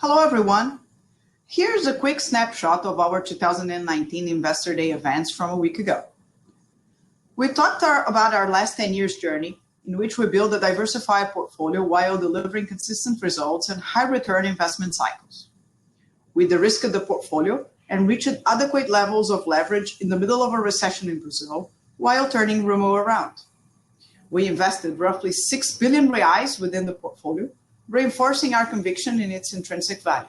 Hello, everyone. Here's a quick snapshot of our 2019 Investor Day events from a week ago. We talked about our last 10 years journey, in which we build a diversified portfolio while delivering consistent results and high return investment cycles. We de-risked the portfolio and reached adequate levels of leverage in the middle of a recession in Brazil while turning Rumo around. We invested roughly 6 billion reais within the portfolio, reinforcing our conviction in its intrinsic value.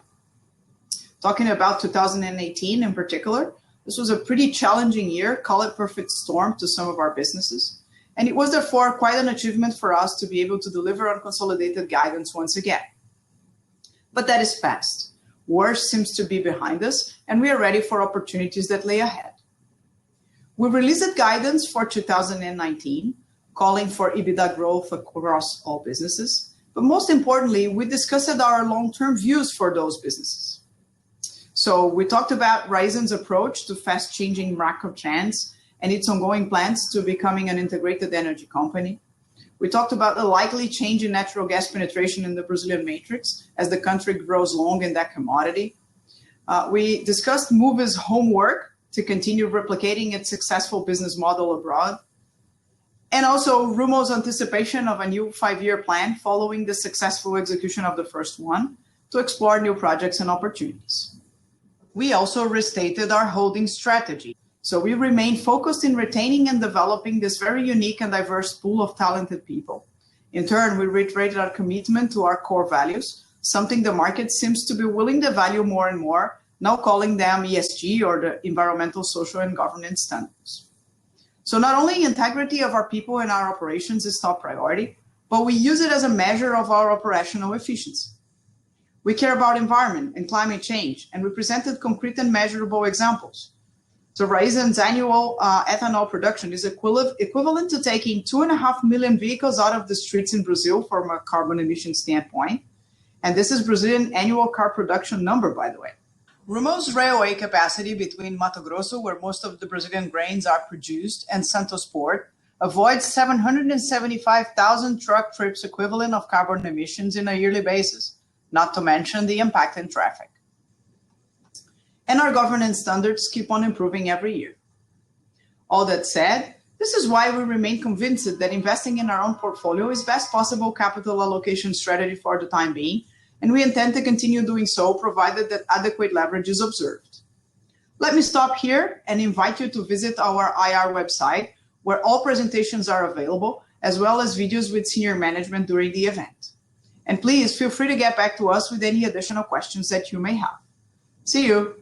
Talking about 2018 in particular, this was a pretty challenging year, call it perfect storm to some of our businesses. And it was therefore quite an achievement for us to be able to deliver on consolidated guidance once again. But that is past. Worse seems to be behind us, and we are ready for opportunities that lay ahead. We released guidance for 2019, calling for EBITDA growth across all businesses. But most importantly, we discussed our long-term views for those businesses. So we talked about Raízen's approach to fast-changing macro trends and its ongoing plans to becoming an integrated energy company. We talked about the likely change in natural gas penetration in the Brazilian matrix as the country grows long in that commodity. We discussed Moove's homework to continue replicating its successful business model abroad. And also Rumo's anticipation of a new 5-year plan following the successful execution of the first one to explore new projects and opportunities. We also restated our holding strategy. So we remain focused in retaining and developing this very unique and diverse pool of talented people. In turn, we reiterated our commitment to our core values, something the market seems to be willing to value more and more, now calling them ESG or the environmental, social, and governance standards. So not only integrity of our people and our operations is top priority, but we use it as a measure of our operational efficiency. We care about environment and climate change, and we presented concrete and measurable examples. So Raízen's annual ethanol production is equivalent to taking 2.5 million vehicles out of the streets in Brazil from a carbon emission standpoint. And this is Brazilian annual car production number, by the way. Rumo's railway capacity between Mato Grosso, where most of the Brazilian grains are produced, and Santos Port avoids 775,000 truck trips equivalent of carbon emissions in a yearly basis, not to mention the impact in traffic. And our governance standards keep on improving every year. All that said, this is why we remain convinced that investing in our own portfolio is best possible capital allocation strategy for the time being, and we intend to continue doing so provided that adequate leverage is observed. Let me stop here and invite you to visit our IR website, where all presentations are available, as well as videos with senior management during the event. And please feel free to get back to us with any additional questions that you may have. See you.